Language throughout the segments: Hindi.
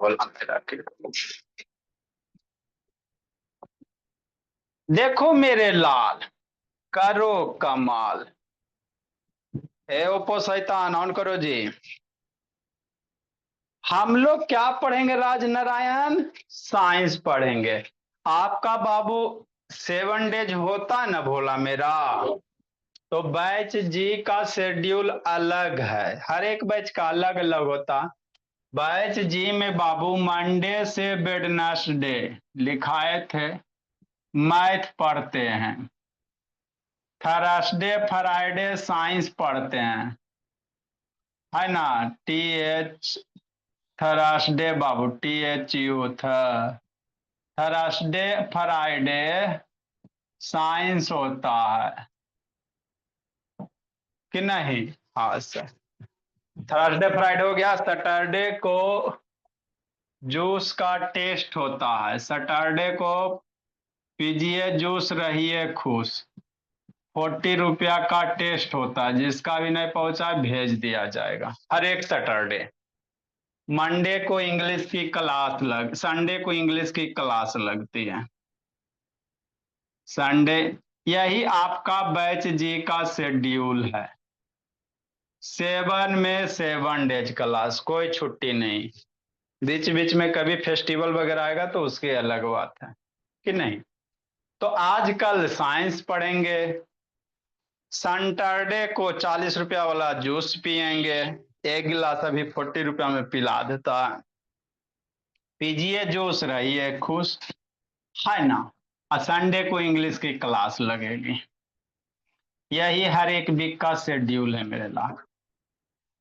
भोला मेरा के। देखो मेरे लाल, करो कमाल। ए ओप्पो शैतान ऑन करो जी। हम लोग क्या पढ़ेंगे राज नारायण? साइंस पढ़ेंगे। आपका बाबू 7 डेज होता है ना भोला मेरा, तो बैच जी का शेड्यूल अलग है, हर एक बैच का अलग अलग होता। बैच जी में बाबू मंडे से वेडनेसडे लिखाए थे मैथ पढ़ते हैं, थर्सडे फ्राइडे साइंस पढ़ते हैं, है ना। TH थर्सडे बाबू, THU थर्सडे फ्राइडे साइंस होता है कि नहीं? हाँ सर। थर्सडे फ्राइडे हो गया। सैटरडे को जूस का टेस्ट होता है, सैटरडे को पीजिए जूस रहिए खुश। 40 रुपया का टेस्ट होता है, जिसका भी नहीं पहुंचा भेज दिया जाएगा हर एक सैटरडे। मंडे को इंग्लिश की क्लास संडे को इंग्लिश की क्लास लगती है। संडे, यही आपका बैच जी का शेड्यूल है। 7 में 7 डेज क्लास, कोई छुट्टी नहीं। बीच बीच में कभी फेस्टिवल वगैरह आएगा तो उसकी अलग बात है कि नहीं। तो आजकल साइंस पढ़ेंगे। सैटरडे को 40 रुपया वाला जूस पियेंगे, एक गिलास अभी 40 रुपया में पिला देता है। पीजिए जूस रहिए खुश, है ना। और संडे को इंग्लिश की क्लास लगेगी। यही हर एक वीक का शेड्यूल है मेरे लाल।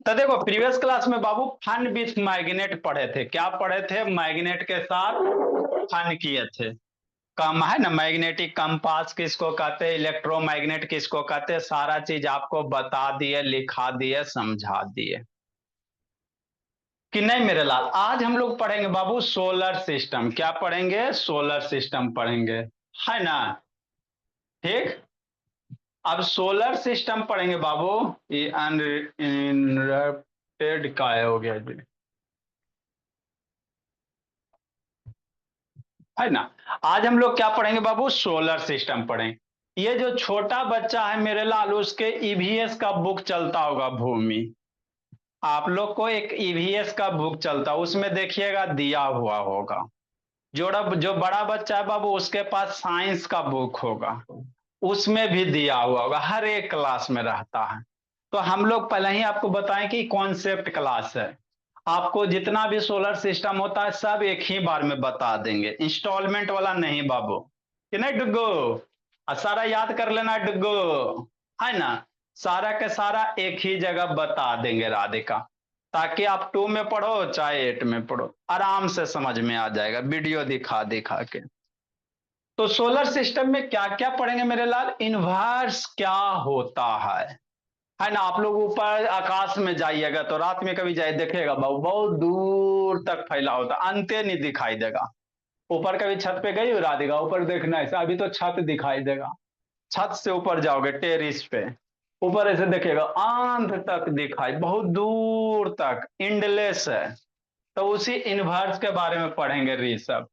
तो देखो प्रीवियस क्लास में बाबू फन विथ मैग्नेट पढ़े थे। क्या पढ़े थे? मैग्नेट के साथ फन किए थे। कम है ना, मैग्नेटिक कंपास किसको कहते हैं, इलेक्ट्रोमैग्नेट किसको कहते हैं, सारा चीज आपको बता दिए, लिखा दिए, समझा दिए कि नहीं मेरे लाल। आज हम लोग पढ़ेंगे बाबू सोलर सिस्टम। क्या पढ़ेंगे? सोलर सिस्टम पढ़ेंगे, है ना। ठीक। अब सोलर सिस्टम पढ़ेंगे बाबू। ये अनरप्टेड का हो गया जी, है ना। आज हम लोग क्या पढ़ेंगे बाबू? सोलर सिस्टम पढ़ेंगे। ये जो छोटा बच्चा है मेरे लाल, उसके ईवीएस का बुक चलता होगा भूमि। आप लोग को एक ईवीएस का बुक चलता, उसमें देखिएगा दिया हुआ होगा। जो बड़ा बच्चा है बाबू, उसके पास साइंस का बुक होगा, उसमें भी दिया हुआ होगा, हर एक क्लास में रहता है। तो हम लोग पहले ही आपको बताएं कि कॉन्सेप्ट क्लास है। आपको जितना भी सोलर सिस्टम होता है सब एक ही बार में बता देंगे, इंस्टॉलमेंट वाला नहीं बाबू, कि नहीं डुग्गू। और सारा याद कर लेना डुग्गू, है ना। सारा के सारा एक ही जगह बता देंगे राधिका, ताकि आप 2 में पढ़ो चाहे 8 में पढ़ो, आराम से समझ में आ जाएगा वीडियो दिखा दिखा के। तो सोलर सिस्टम में क्या क्या पढ़ेंगे मेरे लाल? इन्वर्स क्या होता है ना। आप लोग ऊपर आकाश में जाइएगा तो रात में कभी जाए देखिएगा बहुत बहुत दूर तक फैला होता, अंत नहीं दिखाई देगा। ऊपर कभी छत पे गई हो राधिका? ऊपर देखना ऐसा, अभी तो छत दिखाई देगा। छत से ऊपर जाओगे टेरिस पे, ऊपर ऐसे देखिएगा अंत तक दिखाई, बहुत दूर तक इंडलेस है। तो उसी इन्वर्स के बारे में पढ़ेंगे ऋषभ।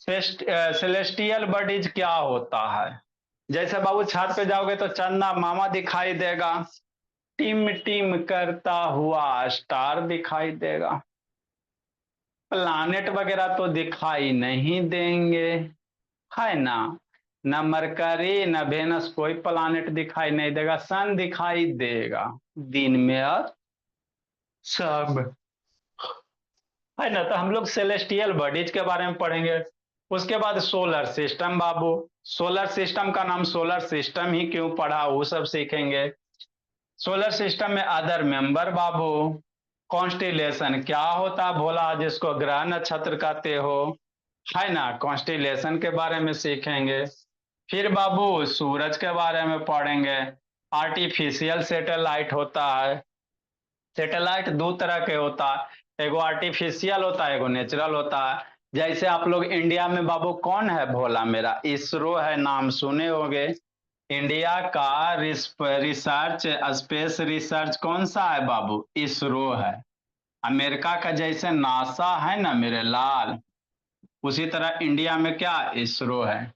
सेलेस्टियल बॉडीज क्या होता है? जैसे बाबू छत पे जाओगे तो चंदा मामा दिखाई देगा, टिम टिम करता हुआ स्टार दिखाई देगा। प्लानेट वगैरह तो दिखाई नहीं देंगे, है ना। न मरकरी न वेनस, कोई प्लानेट दिखाई नहीं देगा। सन दिखाई देगा दिन में और सब, है ना। तो हम लोग सेलेस्टियल बॉडीज के बारे में पढ़ेंगे। उसके बाद सोलर सिस्टम बाबू, सोलर सिस्टम का नाम सोलर सिस्टम ही क्यों पढ़ा वो सब सीखेंगे। सोलर सिस्टम में अदर मेंबर बाबू। कॉन्स्टिलेशन क्या होता है भोला, जिसको ग्रह नक्षत्र कहते हो, है ना। कॉन्स्टिलेशन के बारे में सीखेंगे। फिर बाबू सूरज के बारे में पढ़ेंगे। आर्टिफिशियल सैटेलाइट होता है। सैटेलाइट दो तरह के होता है, एगो आर्टिफिशियल होता है, एगो नेचुरल होता है। जैसे आप लोग इंडिया में बाबू कौन है भोला मेरा? इसरो है, नाम सुने होंगे। इंडिया का रिसर्च स्पेस रिसर्च कौन सा है बाबू? इसरो है। अमेरिका का जैसे नासा है ना मेरे लाल, उसी तरह इंडिया में क्या इसरो है,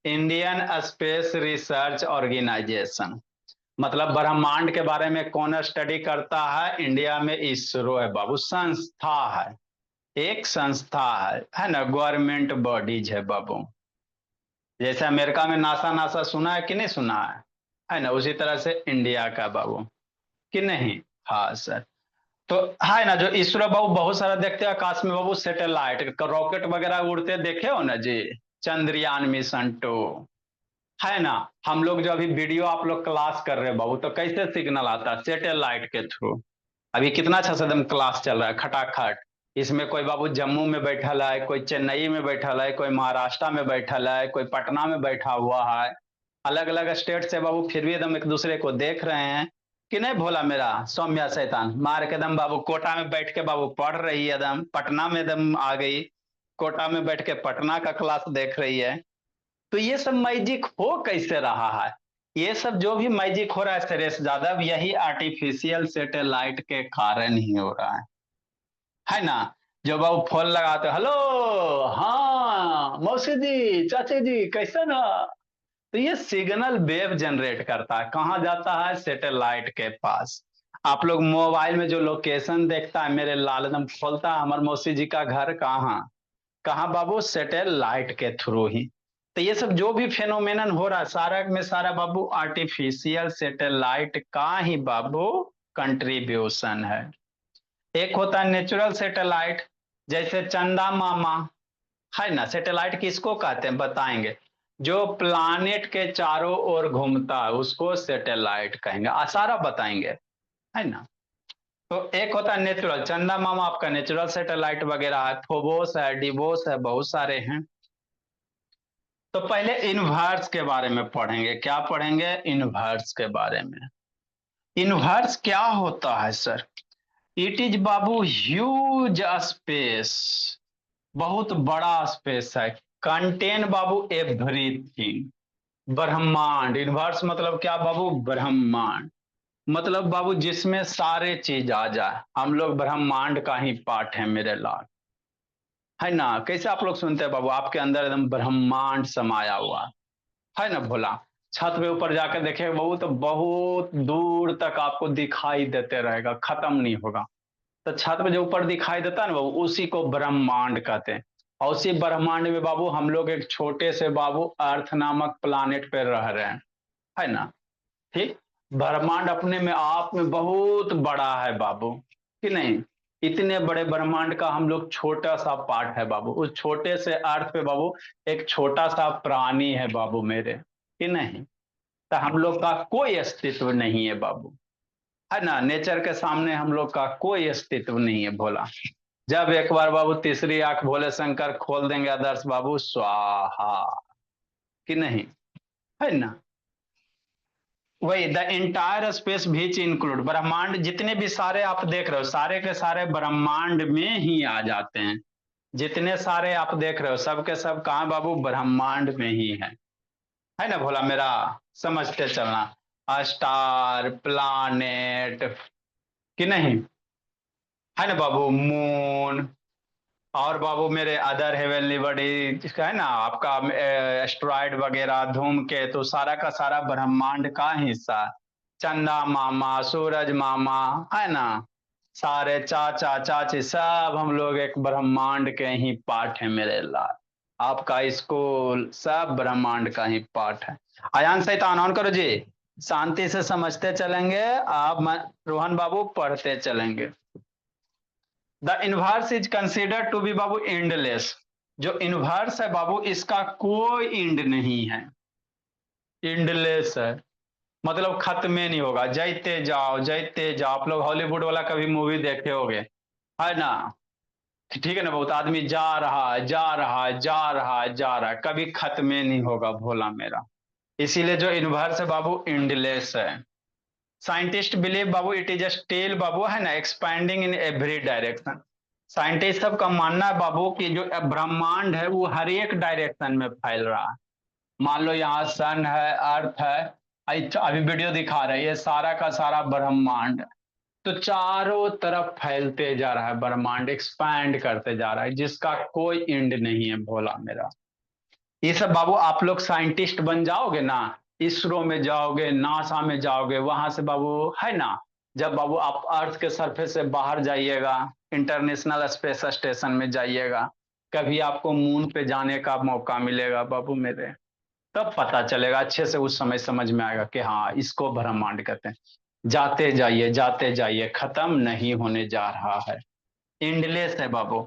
इंडियन स्पेस रिसर्च ऑर्गेनाइजेशन। मतलब ब्रह्मांड के बारे में कौन स्टडी करता है, इंडिया में इसरो है बाबू, संस्था है, एक संस्था है ना, गवर्नमेंट बॉडीज है बाबू। जैसे अमेरिका में नासा, नासा सुना है कि नहीं सुना है ना, उसी तरह से इंडिया का बाबू, कि नहीं। हाँ सर। तो है ना, जो इसरो बाबू बहुत सारा देखते हैं आकाश में बाबू, सैटेलाइट रॉकेट वगैरह उड़ते देखे हो ना जी, चंद्रयान मिशन 2, है ना। हम लोग जो अभी वीडियो आप लोग क्लास कर रहे हैं बाबू, तो कैसे सिग्नल आता है, सैटेलाइट के थ्रू। अभी कितना अच्छा से एकदम क्लास चल रहा है खटाखट। इसमें कोई बाबू जम्मू में बैठा है, कोई चेन्नई में बैठा है, कोई महाराष्ट्र में बैठा है, कोई पटना में बैठा हुआ है, अलग अलग स्टेट से बाबू, फिर भी एकदम एक दूसरे को देख रहे हैं कि नहीं। भोला मेरा सौम्या शैतान मार के एकदम बाबू, कोटा में बैठ के बाबू पढ़ रही है, एकदम पटना में एकदम आ गई, कोटा में बैठ के पटना का क्लास देख रही है। तो ये सब मैजिक हो कैसे रहा है, ये सब जो भी मैजिक हो रहा है सुरेश यादव, यही आर्टिफिशियल सैटेलाइट के कारण ही हो रहा है ना। जो बाबू फोन लगाते, हेलो, हाँ मौसी जी, चाची जी, कैसे ना। तो ये सिग्नल वेव जनरेट करता है, कहाँ जाता है, सैटेलाइट के पास। आप लोग मोबाइल में जो लोकेशन देखता है मेरे लाल, एकदम खोलता है हमारे मौसी जी का घर कहाँ, कहाँ बाबू, सैटेलाइट के थ्रू ही। तो ये सब जो भी फेनोमेनन हो रहा है, सारा में सारा बाबू आर्टिफिशियल सैटेलाइट का ही बाबू कंट्रीब्यूशन है। एक होता है नेचुरल सैटेलाइट, जैसे चंदा मामा, है ना। सैटेलाइट किसको कहते हैं बताएंगे, जो प्लानेट के चारों ओर घूमता है उसको सैटेलाइट कहेंगे, सारा बताएंगे, है ना। तो एक होता है नेचुरल, चंदा मामा आपका नेचुरल सैटेलाइट वगैरह है, फोबोस है, डिवोस है, बहुत सारे हैं। तो पहले इनवर्स के बारे में पढ़ेंगे, क्या पढ़ेंगे, इनवर्स के बारे में। इनवर्स क्या होता है sir, it is Babu huge space, बहुत बड़ा स्पेस है, कंटेन बाबू एवरीथिंग, ब्रह्मांड। इनवर्स मतलब क्या बाबू, ब्रह्मांड, मतलब बाबू जिसमें सारे चीज आ जाए, हम लोग ब्रह्मांड का ही पार्ट है मेरे लाल, है ना। कैसे आप लोग सुनते हैं बाबू, आपके अंदर एकदम ब्रह्मांड समाया हुआ है ना भोला। छत पे ऊपर जाकर देखे बाबू, तो बहुत दूर तक आपको दिखाई देते रहेगा, खत्म नहीं होगा। तो छत पे जो ऊपर दिखाई देता है ना बाबू, उसी को ब्रह्मांड कहते हैं। और उसी ब्रह्मांड में बाबू हम लोग एक छोटे से बाबू अर्थ नामक प्लानेट पे रह रहे हैं, है ना। ठीक। ब्रह्मांड अपने में आप में बहुत बड़ा है बाबू, कि नहीं। इतने बड़े ब्रह्मांड का हम लोग छोटा सा पार्ट है बाबू, उस छोटे से अर्थ पे बाबू एक छोटा सा प्राणी है बाबू मेरे, कि नहीं। तो हम लोग का कोई अस्तित्व नहीं है बाबू, है ना। नेचर के सामने हम लोग का कोई अस्तित्व नहीं है भोला। जब एक बार बाबू तीसरी आंख भोले शंकर खोल देंगे आदर्श बाबू, स्वाहा, कि नहीं, है ना। वही the entire space beach include, ब्रह्मांड जितने भी सारे आप देख रहे हो, सारे के सारे ब्रह्मांड में ही आ जाते हैं। जितने सारे आप देख रहे हो सब के सब कहाँ बाबू, ब्रह्मांड में ही है ना भोला मेरा, समझते चलना। स्टार, प्लानेट, कि नहीं, है ना बाबू, मून, और बाबू मेरे अदर हेवनली बॉडी, जिसका है ना आपका एस्ट्रॉयड वगैरह, धूमकेतु, तो सारा का सारा ब्रह्मांड का हिस्सा। चंदा मामा, सूरज मामा, है ना, सारे चाचा चाची सब हम लोग एक ब्रह्मांड के ही पार्ट है मेरे लाल। आपका स्कूल सब ब्रह्मांड का ही पार्ट है। अयान शैतान ऑन करो जी, शांति से समझते चलेंगे आप, रोहन बाबू पढ़ते चलेंगे। The inverse is considered to be बाबू एंडलेस, जो इनवर्स है बाबू इसका कोई एंड नहीं है, एंडलेस है, मतलब खत्म ही नहीं होगा, जयते जाओ। आप लोग हॉलीवुड वाला कभी मूवी देखे होंगे, है ना। ठीक है ना, बहुत आदमी जा रहा है, जा रहा है, जा रहा है, जा रहा है, कभी खत्म ही नहीं होगा भोला मेरा। इसीलिए जो यूनिवर्स है बाबू एंडलेस है। साइंटिस्ट बिलीव बाबू इट इज स्टिल बाबू, है ना, expanding in every direction. Scientist सबका मानना है बाबू कि जो ब्रह्मांड है वो हर एक डायरेक्शन में फैल रहा है। मान लो यहाँ सन है, अर्थ है, अभी वीडियो दिखा रहे हैं, ये सारा का सारा ब्रह्मांड, तो चारों तरफ फैलते जा रहा है ब्रह्मांड, एक्सपैंड करते जा रहा है, जिसका कोई एंड नहीं है भोला मेरा। ये सब बाबू आप लोग साइंटिस्ट बन जाओगे ना, इसरो में जाओगे, नासा में जाओगे, वहां से बाबू है ना, जब बाबू आप अर्थ के सरफेस से बाहर जाइएगा, इंटरनेशनल स्पेस स्टेशन में जाइएगा, कभी आपको मून पे जाने का मौका मिलेगा बाबू मेरे, तब पता चलेगा अच्छे से, उस समय समझ में आएगा कि हाँ इसको ब्रह्मांड कहते हैं। जाते जाइए, खत्म नहीं होने जा रहा है, एंडलेस है बाबू,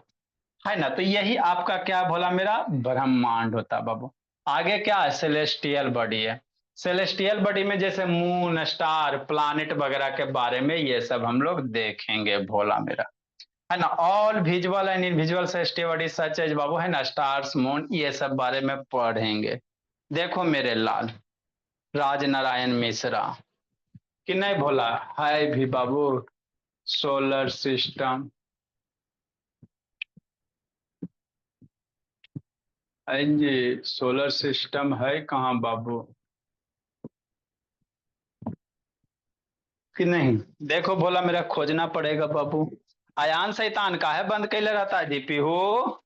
है ना। तो यही आपका क्या बोला मेरा, ब्रह्मांड होता बाबू। आगे क्या है, सेलेस्टियल बॉडी है। सेलेस्टियल बॉडी में जैसे मून, स्टार, प्लानिट वगैरह के बारे में ये सब हम लोग देखेंगे भोला मेरा, है ना। All visual and invisible celestial body such as बाबू, है ना, स्टार्स, मून, ये सब बारे में पढ़ेंगे। देखो मेरे लाल, राज नारायण मिश्रा, कि नहीं भोला, है भी बाबू सोलर सिस्टम, है जी, सोलर सिस्टम है कहाँ बाबू, कि नहीं। देखो भोला मेरा, खोजना पड़ेगा बाबू। अयान शैतान का है बंद कैले रहता है जीपी हो,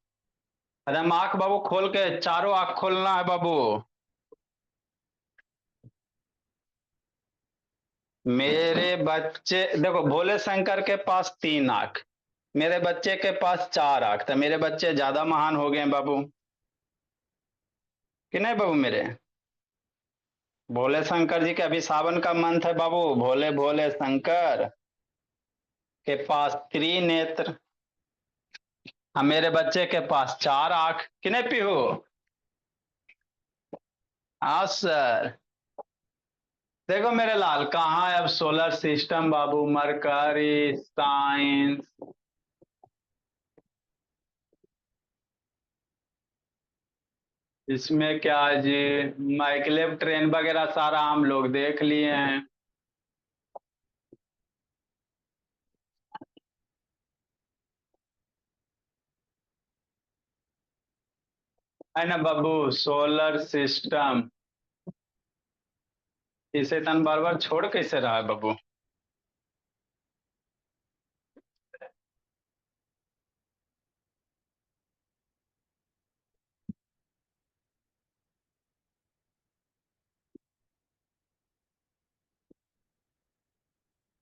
एकदम आंख बाबू खोल के, चारों आंख खोलना है बाबू। मेरे बच्चे देखो, भोले शंकर के पास 3 आंख, मेरे बच्चे के पास 4 आंख, तो मेरे बच्चे ज्यादा महान हो गए बाबू, कि नहीं बाबू मेरे। भोले शंकर जी के अभी सावन का मंथ है बाबू, भोले भोले शंकर के पास त्रिनेत्र, हम मेरे बच्चे के पास 4 आंख, कि नहीं पीहू। हाँ सर। देखो मेरे लाल, कहाँ है अब सोलर सिस्टम बाबू, मरकरी, साइंस, इसमें क्या है जी, माइक्लेव ट्रेन वगैरह सारा हम लोग देख लिए हैं, है ना बाबू। सोलर सिस्टम, इसे तन बार बार छोड़ कैसे रहा है बाबू।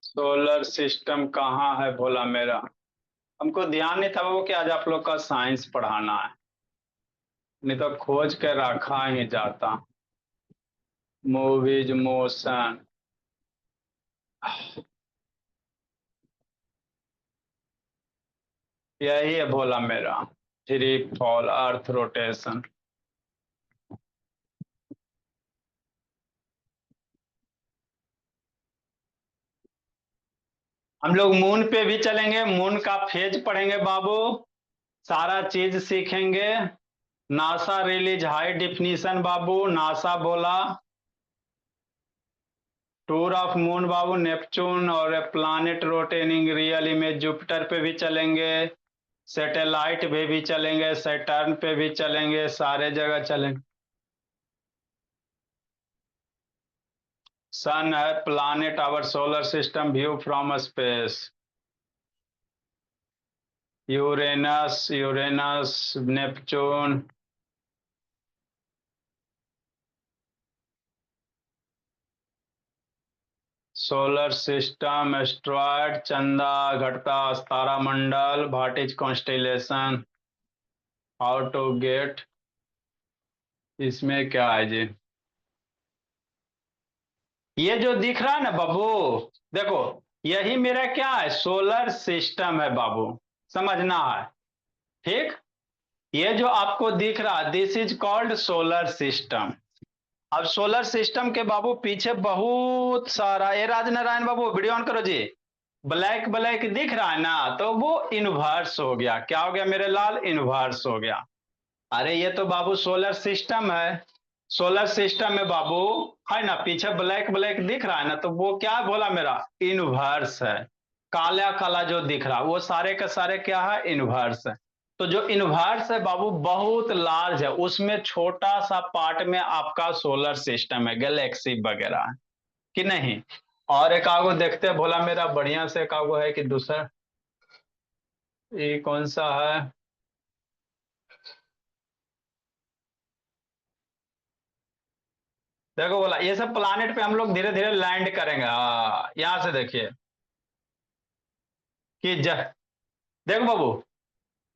सोलर सिस्टम कहाँ है भोला मेरा, हमको ध्यान नहीं था बाबू कि आज आप लोग का साइंस पढ़ाना है, नहीं तो खोज के रखा ही जाता। मूवीज, मोशन, यही है भोला मेरा, फ्री फॉल, अर्थ रोटेशन। हम लोग मून पे भी चलेंगे, मून का फेज पढ़ेंगे बाबू, सारा चीज सीखेंगे। नासा रिलीज हाई डिफिनीशन बाबू, नासा बोला, tour of moon Babu, Neptune और प्लानिट रोटेनिंग रियल इमेज, जुपिटर पे भी चलेंगे, सैटेलाइट पे भी चलेंगे, सैटर्न पे भी चलेंगे, सारे जगह चलेंगे। सन है planet, our solar system view from space, Uranus, Uranus, Neptune, solar system, asteroid, चंदा, घटता तारामंडल, what is constellation, how to get, इसमें क्या है जी, ये जो दिख रहा है ना बाबू, देखो यही मेरा क्या है, सोलर सिस्टम है बाबू, समझना है, ठीक। ये जो आपको दिख रहा है, this is called solar system. अब सोलर सिस्टम के बाबू पीछे बहुत सारा, ये राज नारायण बाबू वीडियो ऑन करो जी, ब्लैक ब्लैक दिख रहा है ना, तो वो इन्वर्स हो गया, क्या हो गया मेरे लाल, इन्वर्स हो गया। अरे ये तो बाबू सोलर सिस्टम है, सोलर सिस्टम में बाबू, है ना, पीछे ब्लैक ब्लैक दिख रहा है ना, तो वो क्या बोला मेरा, इन्वर्स है। काला काला जो दिख रहा है वो सारे का सारे क्या है, इन्वर्स है। तो जो इन्वर्स है बाबू बहुत लार्ज है, उसमें छोटा सा पार्ट में आपका सोलर सिस्टम है, गैलेक्सी वगैरह है, कि नहीं। और एक आगो देखते हैं भोला मेरा बढ़िया से एक आगो है कि दूसरा, ये कौन सा है। देखो बोला ये सब प्लानेट पे हम लोग धीरे धीरे लैंड करेंगे। हाँ यहाँ से देखिए कि देखो बाबू,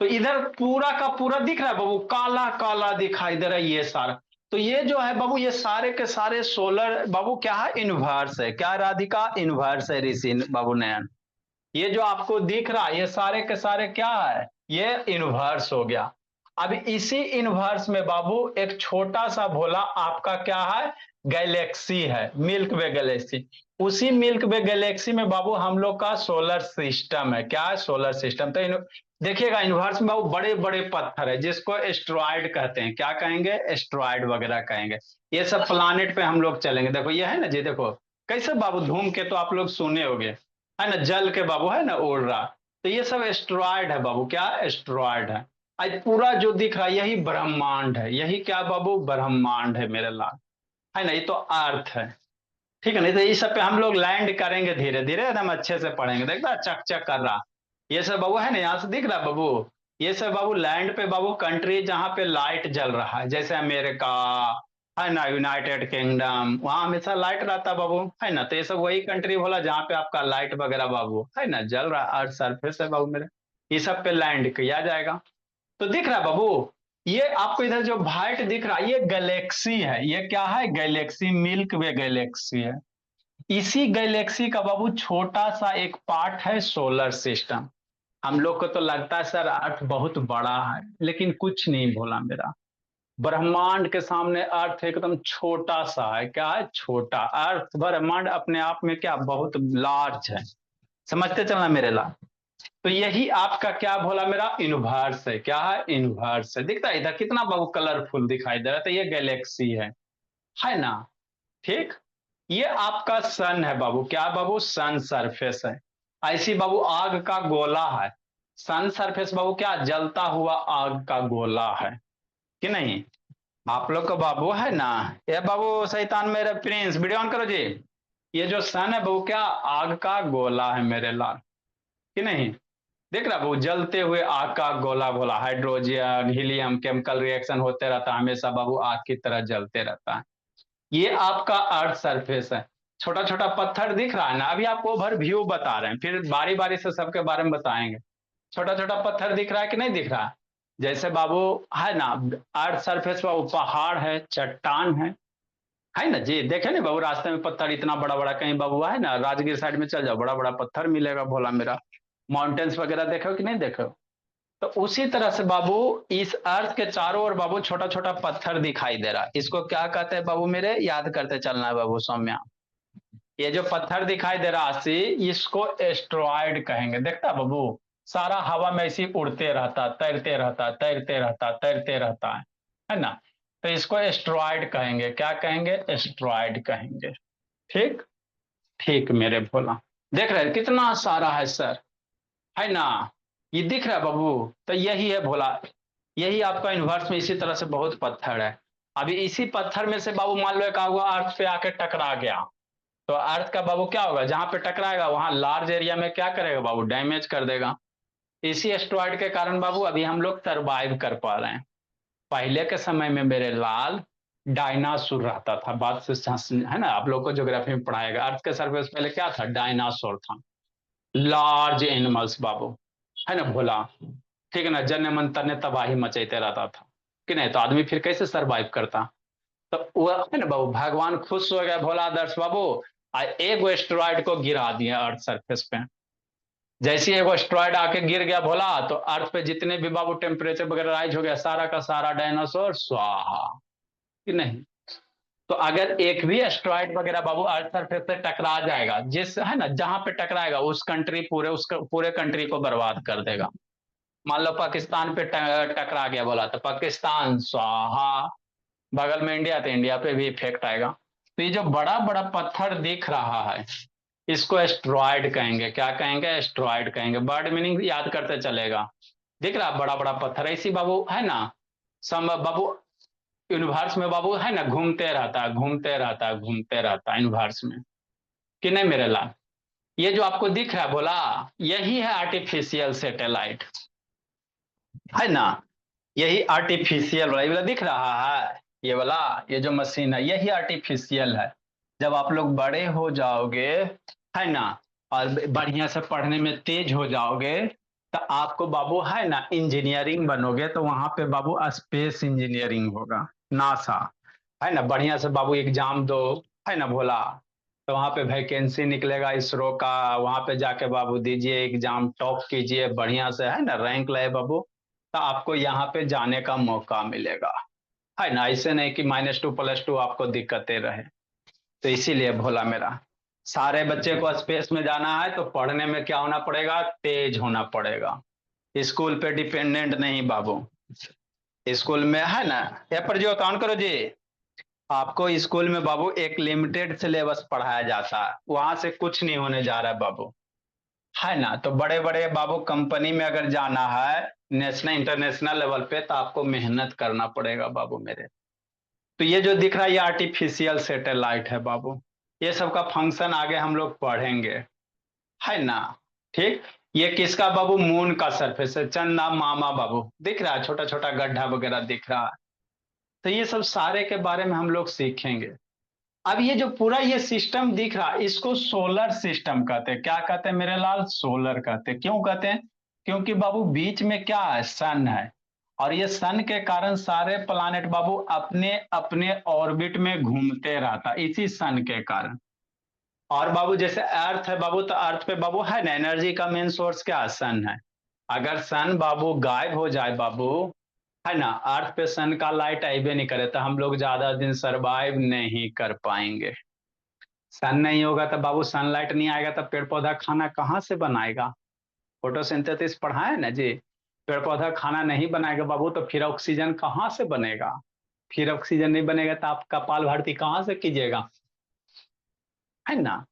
तो इधर पूरा का पूरा दिख रहा है बाबू, काला काला दिखाई दे रहा है ये सारा। तो ये जो है बाबू, ये सारे के सारे सोलर बाबू क्या है, इन्वर्स है। क्या राधिका, इन्वर्स है ऋषि बाबू नयन। ये जो आपको दिख रहा है ये सारे के सारे क्या है, ये इन्वर्स हो गया। अब इसी इन्वर्स में बाबू एक छोटा सा भोला आपका क्या है, गैलेक्सी है, मिल्क वे गैलेक्सी। उसी मिल्क वे गैलेक्सी में बाबू हम लोग का सोलर सिस्टम है। क्या है, सोलर सिस्टम। तो देखिएगा इन्वर्स में बाबू बड़े बड़े पत्थर है जिसको एस्ट्रॉयड कहते हैं। क्या कहेंगे, एस्ट्रॉयड वगैरह कहेंगे। ये सब प्लानेट पे हम लोग चलेंगे। देखो ये है ना जी, देखो कैसे बाबू धूम के तो आप लोग सुने होंगे, है ना, जल के बाबू है ना उड़ रहा। तो ये सब एस्ट्रॉयड है बाबू, क्या एस्ट्रॉयड है। आज पूरा जो दिख रहा है यही ब्रह्मांड है, यही क्या बाबू, ब्रह्मांड है मेरे लाल, है ना। ये तो अर्थ है, ठीक है। नहीं तो इस सब पे हम लोग लैंड करेंगे धीरे धीरे, एकदम अच्छे से पढ़ेंगे। देखता चक चक कर रहा, ये सब बाबू है ना, यहाँ से दिख रहा बाबू। ये सब बाबू लैंड पे बाबू कंट्री जहाँ पे लाइट जल रहा है, जैसे अमेरिका है ना, यूनाइटेड किंगडम, वहां हमेशा लाइट रहता बाबू, है ना। तो ये सब वही कंट्री बोला जहाँ पे आपका लाइट वगैरह बाबू है ना जल रहा है, अर्थ सरफेस है बाबू मेरे। ये सब पे लैंड किया जाएगा। तो दिख रहा है बाबू, ये आपको इधर जो वाइट दिख रहा है ये गैलेक्सी है। ये क्या है, गैलेक्सी, मिल्क वे गैलेक्सी है। इसी गैलेक्सी का बाबू छोटा सा एक पार्ट है सोलर सिस्टम। हम लोग को तो लगता है सर अर्थ बहुत बड़ा है, लेकिन कुछ नहीं भोला मेरा। ब्रह्मांड के सामने अर्थ एकदम छोटा सा है। क्या है, छोटा। अर्थ ब्रह्मांड अपने आप में क्या बहुत लार्ज है, समझते चलना मेरे लाल। तो यही आपका क्या भोला मेरा, यूनिवर्स है। क्या है, यूनिवर्स है। दिखता है इधर कितना बाबू कलरफुल दिखाई दे रहा है। तो ये गैलेक्सी है ना, ठीक। ये आपका सन है बाबू, क्या बाबू, सन सरफेस है। ऐसी बाबू आग का गोला है। सन सरफेस बाबू क्या, जलता हुआ आग का गोला है कि नहीं। आप लोग का बाबू है ना, ये बाबू शैतान मेरे प्रिंस, वीडियो ऑन करो जी। ये जो सन है बाबू क्या, आग का गोला है मेरे लाल, कि नहीं। देख रहा बाबू, जलते हुए आग का गोला गोला, हाइड्रोजन हीलियम केमिकल रिएक्शन होते रहता है हमेशा बाबू, आग की तरह जलते रहता है। ये आपका अर्थ सरफेस है। छोटा छोटा पत्थर दिख रहा है ना, अभी आपको ओवर व्यू बता रहे हैं, फिर बारी बारी से सबके बारे में बताएंगे। छोटा छोटा पत्थर दिख रहा है कि नहीं दिख रहा, जैसे बाबू है ना, अर्थ सरफेस पर पहाड़ है, चट्टान है ना जी। देखे ना बाबू, रास्ते में पत्थर इतना बड़ा बड़ा, कहीं बाबू है ना राजगीर साइड में चल जाओ, बड़ा बड़ा पत्थर मिलेगा भोला मेरा। माउंटेन्स वगैरह देखो कि नहीं देखो। तो उसी तरह से बाबू इस अर्थ के चारों ओर बाबू छोटा छोटा पत्थर दिखाई दे रहा है। इसको क्या कहते हैं बाबू मेरे, याद करते चलना है बाबू सौम्या। ये जो पत्थर दिखाई दे रहा है इसको एस्ट्रॉयड कहेंगे। देखता बाबू, सारा हवा में ऐसे उड़ते रहता, तैरते रहता, तैरते रहता, तैरते रहता है ना। तो इसको एस्ट्रॉयड कहेंगे। क्या कहेंगे, एस्ट्रॉयड कहेंगे। ठीक, ठीक मेरे भोला। देख रहे हैं कितना सारा है सर, है ना। ये दिख रहा है बाबू, तो यही है भोला। यही आपका यूनिवर्स में इसी तरह से बहुत पत्थर है। अभी इसी पत्थर में से बाबू मान लो एक हुआ अर्थ पे आके टकरा गया, तो अर्थ का बाबू क्या होगा, जहां पे टकराएगा वहां लार्ज एरिया में क्या करेगा बाबू, डैमेज कर देगा। इसी एस्ट्रॉयड के कारण बाबू अभी हम लोग सरवाइव कर पा रहे हैं। पहले के समय में मेरे लाल डायनासोर रहता था, बात से है ना, आप लोग को ज्योग्राफी में पढ़ाएगा। अर्थ के सरफेस पहले क्या था, डायनासोर था। लार्ज एनिमल्स बाबू, है ना भोला, ठीक है ना। जन्य मंत्र ने तबाही मचाते रहता था कि नहीं, तो आदमी फिर कैसे सरवाइव करता। तो वो है ना बाबू, भगवान खुश हो गया भोला आदर्श बाबू, एक एस्ट्रॉयड को गिरा दिया अर्थ सरफेस पे। जैसे एगो एस्ट्रॉयड आके गिर गया भोला, तो अर्थ पे जितने भी बाबू टेम्परेचर वगैरह राइज हो गया, सारा का सारा डायनासोर स्वाहा, कि नहीं। तो अगर एक भी एस्ट्रॉयड वगैरह बाबू अर्थ सरफेस से टकरा जाएगा, जिस है ना जहां पे टकराएगा उस कंट्री पूरे उस पूरे कंट्री को बर्बाद कर देगा। मान लो पाकिस्तान पे टकरा गया बोला, तो पाकिस्तान स्वाहा। बगल में इंडिया, तो इंडिया पे भी इफेक्ट आएगा। तो ये जो बड़ा बड़ा पत्थर दिख रहा है इसको एस्ट्रॉयड कहेंगे। क्या कहेंगे, एस्ट्रॉयड कहेंगे। बर्ड मीनिंग याद करते चलेगा। दिख रहा बड़ा बड़ा पत्थर ऐसी बाबू, है ना। सम बाबू यूनिवर्स में बाबू है ना, घूमते रहता है, घूमते रहता है, घूमते रहता है यूनिवर्स में। कि नहीं मेरे लाल? ये जो आपको दिख रहा है बोला, यही है आर्टिफिशियल सैटेलाइट, है ना? यही आर्टिफिशियल वाला, ये वाला दिख रहा है, ये वाला, ये जो मशीन है यही आर्टिफिशियल है। जब आप लोग बड़े हो जाओगे, है ना, और बढ़िया से पढ़ने में तेज हो जाओगे, तो आपको बाबू है ना इंजीनियरिंग बनोगे, तो वहां पे बाबू स्पेस इंजीनियरिंग होगा, नासा, है ना, बढ़िया से बाबू एग्जाम दो, है ना भोला, तो वहां पे वैकेंसी निकलेगा इसरो का, वहां पे जाके बाबू दीजिए एग्जाम, टॉप कीजिए बढ़िया से, है ना, रैंक लाए बाबू, तो आपको यहाँ पे जाने का मौका मिलेगा, है ना। ऐसे नहीं कि -2 + 2 आपको दिक्कतें रहे। तो इसीलिए भोला मेरा, सारे बच्चे को स्पेस में जाना है तो पढ़ने में क्या होना पड़ेगा, तेज होना पड़ेगा। स्कूल पे डिपेंडेंट नहीं बाबू। स्कूल में है ना, यहाँ पर जो ऑन करो जी, आपको स्कूल में बाबू एक लिमिटेड सिलेबस पढ़ाया जाता है, वहां से कुछ नहीं होने जा रहा है बाबू, है ना। तो बड़े बड़े बाबू कंपनी में अगर जाना है, नेशनल इंटरनेशनल लेवल पे, तो आपको मेहनत करना पड़ेगा बाबू मेरे। तो ये जो दिख रहा है ये आर्टिफिशियल सैटेलाइट है बाबू, ये सब का फंक्शन आगे हम लोग पढ़ेंगे, है ना। ठीक, ये किसका बाबू, मून का सरफेस है, चंदा मामा बाबू दिख रहा है, छोटा छोटा गड्ढा वगैरह दिख रहा है। तो ये सब सारे के बारे में हम लोग सीखेंगे। अब ये जो पूरा ये सिस्टम दिख रहा है, इसको सोलर सिस्टम कहते हैं। क्या कहते हैं मेरे लाल, सोलर कहते हैं। क्यों कहते हैं? क्योंकि बाबू बीच में क्या है, सन है, और ये सन के कारण सारे प्लानेट बाबू अपने अपने ऑर्बिट में घूमते रहता, इसी सन के कारण। और बाबू जैसे अर्थ है बाबू, तो अर्थ पे बाबू है ना, एनर्जी का मेन सोर्स क्या है, सन है। अगर सन बाबू गायब हो जाए बाबू, है ना, अर्थ पे सन का लाइट आइबे नहीं करे, तो हम लोग ज्यादा दिन सरवाइव नहीं कर पाएंगे। सन नहीं होगा तो बाबू, सनलाइट नहीं आएगा तो पेड़ पौधा खाना कहाँ से बनाएगा? फोटोसिंथेसिस पढ़ा है ना जी। पेड़ पौधा खाना नहीं बनाएगा बाबू, तो फिर ऑक्सीजन कहाँ से बनेगा? फिर ऑक्सीजन नहीं बनेगा तो आप कपाल भारती कहाँ से कीजिएगा, है ना।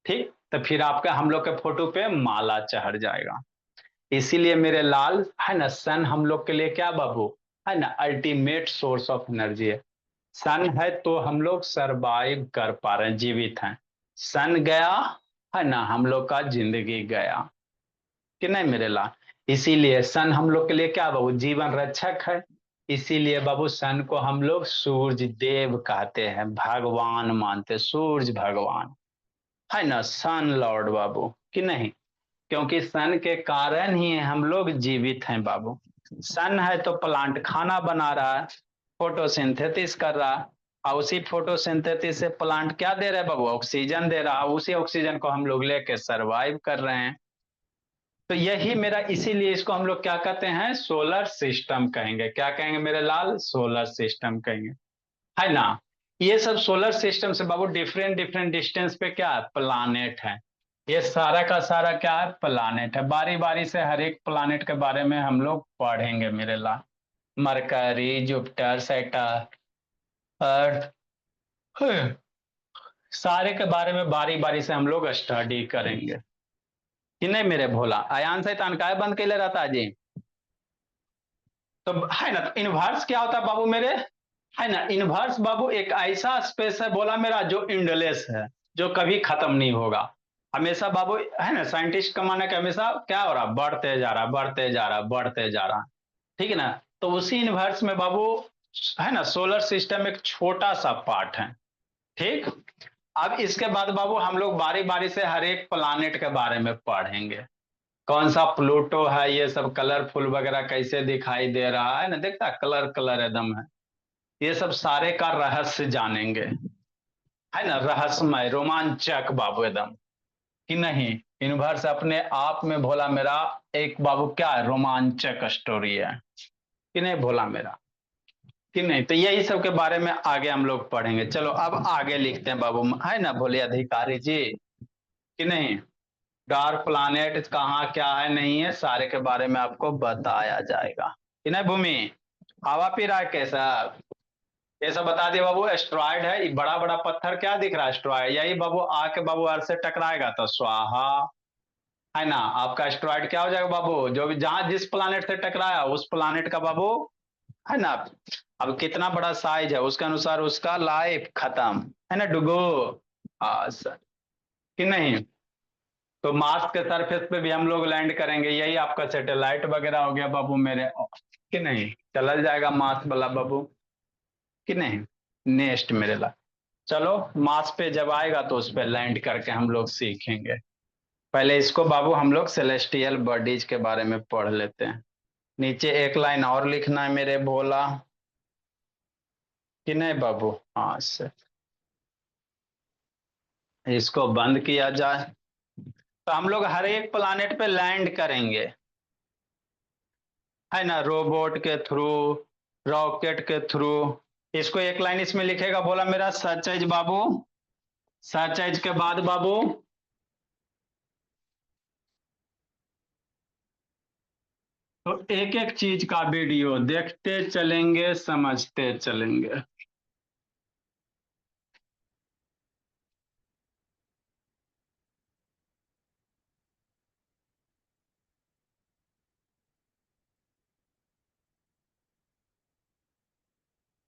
ठीक, तो फिर आपका हम लोग के फोटो पे माला चढ़ जाएगा। इसीलिए मेरे लाल, है ना, सन हम लोग के लिए क्या बाबू, है ना, अल्टीमेट सोर्स ऑफ एनर्जी है। सन है तो हम लोग सरवाइव कर पा रहे हैं, जीवित हैं। सन गया, है ना, हम लोग का जिंदगी गया, कि नहीं मेरे लाल। इसीलिए सन हम लोग के लिए क्या बाबू, जीवन रक्षक है। इसीलिए बाबू सन को हम लोग सूरज देव कहते हैं, भगवान मानते, सूरज भगवान, है ना, सन लॉर्ड बाबू, कि नहीं। क्योंकि सन के कारण ही हम लोग जीवित हैं बाबू। सन है तो प्लांट खाना बना रहा है, फोटोसिंथेसिस कर रहा है, और उसी फोटोसिंथेसिस से प्लांट क्या दे रहा है बाबू, ऑक्सीजन दे रहा है, उसी ऑक्सीजन को हम लोग लेके सरवाइव कर रहे हैं। तो यही मेरा, इसीलिए इसको हम लोग क्या कहते हैं, सोलर सिस्टम कहेंगे। क्या कहेंगे मेरे लाल, सोलर सिस्टम कहेंगे, है ना। ये सब सोलर सिस्टम से बाबू डिफरेंट डिफरेंट डिस्टेंस पे क्या है, प्लानेट है। ये सारा का सारा क्या है, प्लानेट है। बारी बारी से हर एक प्लानेट के बारे में हम लोग पढ़ेंगे मेरे लाल। मरकरी, जुपिटर, सैटर्न, अर्थ, सारे के बारे में बारी बारी से हम लोग स्टडी करेंगे, कि नहीं मेरे भोला। अयान से काय बंद के लिए रहता है जी। तो है ना, तो इनवर्स क्या होता है बाबू मेरे, है ना, इनवर्स बाबू एक ऐसा स्पेस है बोला मेरा, जो इंडलेस है, जो कभी खत्म नहीं होगा। हमेशा बाबू, है ना, साइंटिस्ट का मानना है कि हमेशा क्या हो रहा, बढ़ते जा रहा, बढ़ते जा रहा, बढ़ते जा रहा, ठीक है ना। तो उसी यूनिवर्स में बाबू, है ना, सोलर सिस्टम एक छोटा सा पार्ट है। ठीक, अब इसके बाद बाबू हम लोग बारी बारी से हर एक प्लानेट के बारे में पढ़ेंगे। कौन सा प्लूटो है, ये सब कलरफुल वगैरह कैसे दिखाई दे रहा है ना, देखता कलर कलर एकदम है। ये सब सारे का रहस्य जानेंगे, है ना, रहस्यमय रोमांचक बाबू एकदम, कि नहीं। यूनिवर्स अपने आप में भोला मेरा एक बाबू क्या है, रोमांचक स्टोरी है, कि नहीं भोला मेरा, कि नहीं। तो यही सब के बारे में आगे हम लोग पढ़ेंगे। चलो अब आगे लिखते हैं बाबू, है ना भोले अधिकारी जी, कि नहीं। डार्क प्लानेट कहाँ क्या है नहीं है, सारे के बारे में आपको बताया जाएगा, कि नहीं भूमि। हवा पी रहा है कैसा, ये सब बता दिया बाबू। एस्ट्रॉयड है, ये बड़ा बड़ा पत्थर क्या दिख रहा है, एस्ट्रॉयड, यही बाबू आके बाबू अर्थ से टकराएगा तो स्वाहा, है ना। आपका एस्ट्रॉयड क्या हो जाएगा बाबू, जो भी जहां जिस प्लानेट से टकराया उस प्लानेट का बाबू, है ना, अब कितना बड़ा साइज है उसके अनुसार उसका लाइफ खत्म, है ना डुगो, कि कि नहीं। तो मार्स के सरफेस पे भी हम लोग लैंड करेंगे, यही आपका सैटेलाइट वगैरह हो गया बाबू मेरे, कि नहीं। चल जाएगा मार्स वाला बाबू, कि नहीं। नेक्स्ट मेरे ला, चलो मार्स पे जब आएगा तो उस पे लैंड करके हम लोग सीखेंगे। पहले इसको बाबू हम लोग सेलेस्टियल बॉडीज के बारे में पढ़ लेते हैं। नीचे एक लाइन और लिखना है मेरे भोला, कि नहीं बाबू। हाँ से इसको बंद किया जाए। तो हम लोग हर एक प्लानेट पे लैंड करेंगे, है ना, रोबोट के थ्रू, रॉकेट के थ्रू। इसको एक लाइन इसमें लिखेगा बोला मेरा सच एज बाबू। सच एज के बाद बाबू तो एक एक चीज का वीडियो देखते चलेंगे, समझते चलेंगे।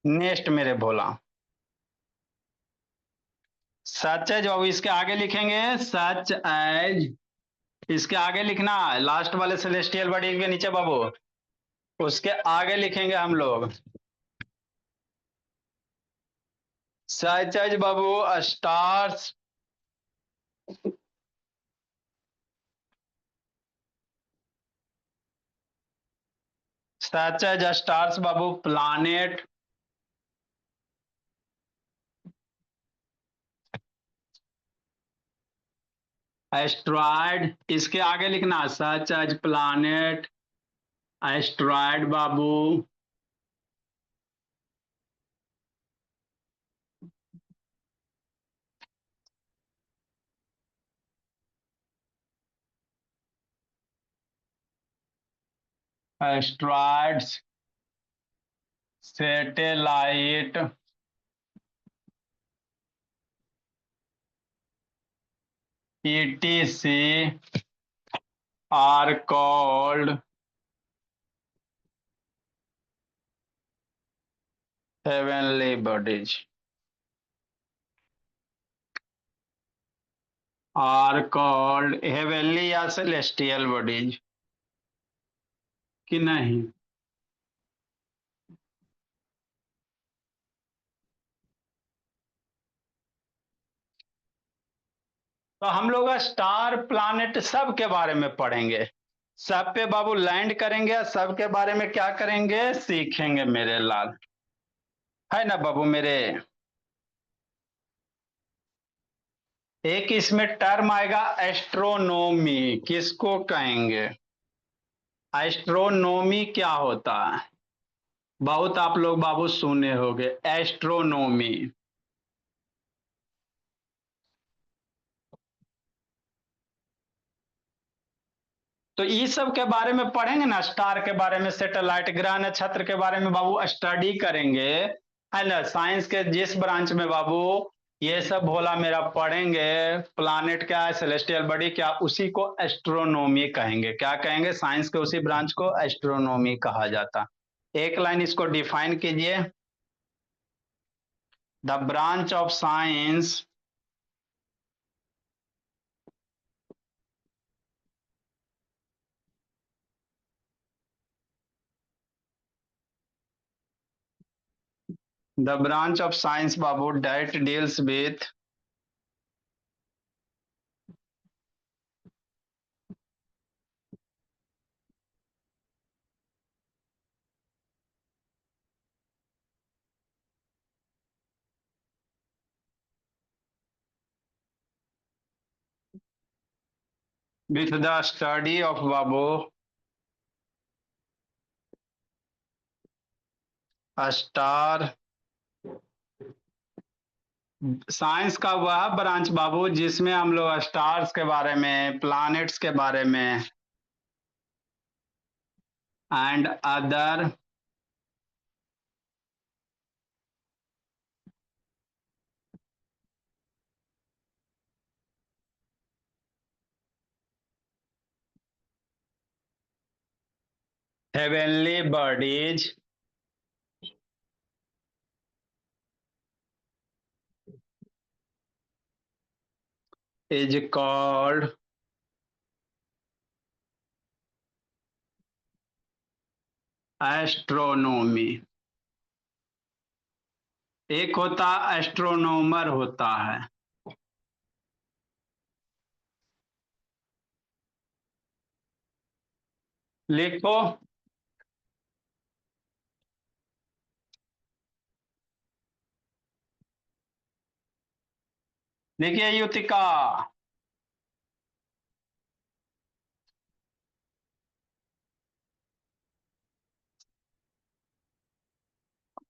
नेक्स्ट मेरे भोला, सच एज बाबू इसके आगे लिखेंगे सच एज। इसके आगे लिखना लास्ट वाले सेलेस्टियल बॉडी के नीचे बाबू, उसके आगे लिखेंगे हम लोग सच एज बाबू स्टार्स। सच एज स्टार्स बाबू प्लानेट। एस्ट्रॉयड इसके आगे लिखना सच एज प्लानेट एस्ट्रॉयड बाबू। Asteroids satellite etc are called heavenly bodies, are called heavenly या सेलेस्टियल बॉडीज, कि नहीं। तो हम लोग स्टार प्लानेट सब के बारे में पढ़ेंगे, सब पे बाबू लैंड करेंगे, सब के बारे में क्या करेंगे सीखेंगे मेरे लाल, है ना बाबू मेरे। एक इसमें टर्म आएगा एस्ट्रोनोमी, किसको कहेंगे। एस्ट्रोनोमी क्या होता है, बहुत आप लोग बाबू सुने होंगे एस्ट्रोनोमी। तो ये सब के बारे में पढ़ेंगे ना, स्टार के बारे में, सैटेलाइट, ग्रह नक्षत्र के बारे में बाबू स्टडी करेंगे, है ना। साइंस के जिस ब्रांच में बाबू ये सब भोला मेरा पढ़ेंगे, प्लानेट क्या है, सेलेस्टियल बॉडी क्या, उसी को एस्ट्रोनॉमी कहेंगे। क्या कहेंगे, साइंस के उसी ब्रांच को एस्ट्रोनॉमी कहा जाता। एक लाइन इसको डिफाइन कीजिए, the branch of science the branch of science Babu date deals with the study of Babu star. Science का वह ब्रांच बाबू जिसमें हम लोग स्टार्स के बारे में, प्लैनेट्स के बारे में and other heavenly bodies. is called astronomy. एक होता एस्ट्रोनॉमर होता है। लिखो। देखिए युतिका,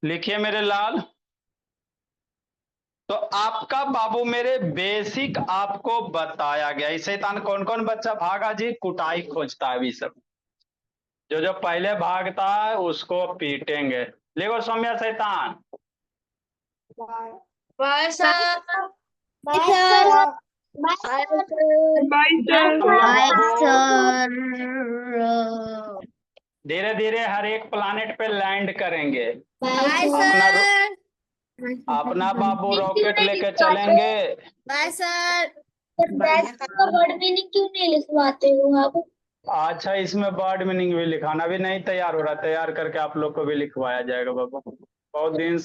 लिखिए मेरे लाल। तो आपका बाबू मेरे बेसिक आपको बताया गया। इस शैतान कौन कौन बच्चा भागा जी? कुटाई खोजता है अभी सब। जो जो पहले भागता है उसको पीटेंगे। लिखो सौम्या शैतान। Bye sir. Bye sir. Bye bye sir. हम लोग बाय बाबू सर। धीरे धीरे हर एक प्लानेट पे लैंड करेंगे। बाय अपना सर। अपना बाबू रॉकेट लेके चलेंगे। Bye sir. का वर्ड मीनिंग क्यों नहीं लिखवाते हो आप? अच्छा, इसमें वर्ड मीनिंग भी लिखाना भी नहीं तैयार हो रहा। तैयार करके आप लोग को भी लिखवाया जाएगा बाबू। बहुत दिन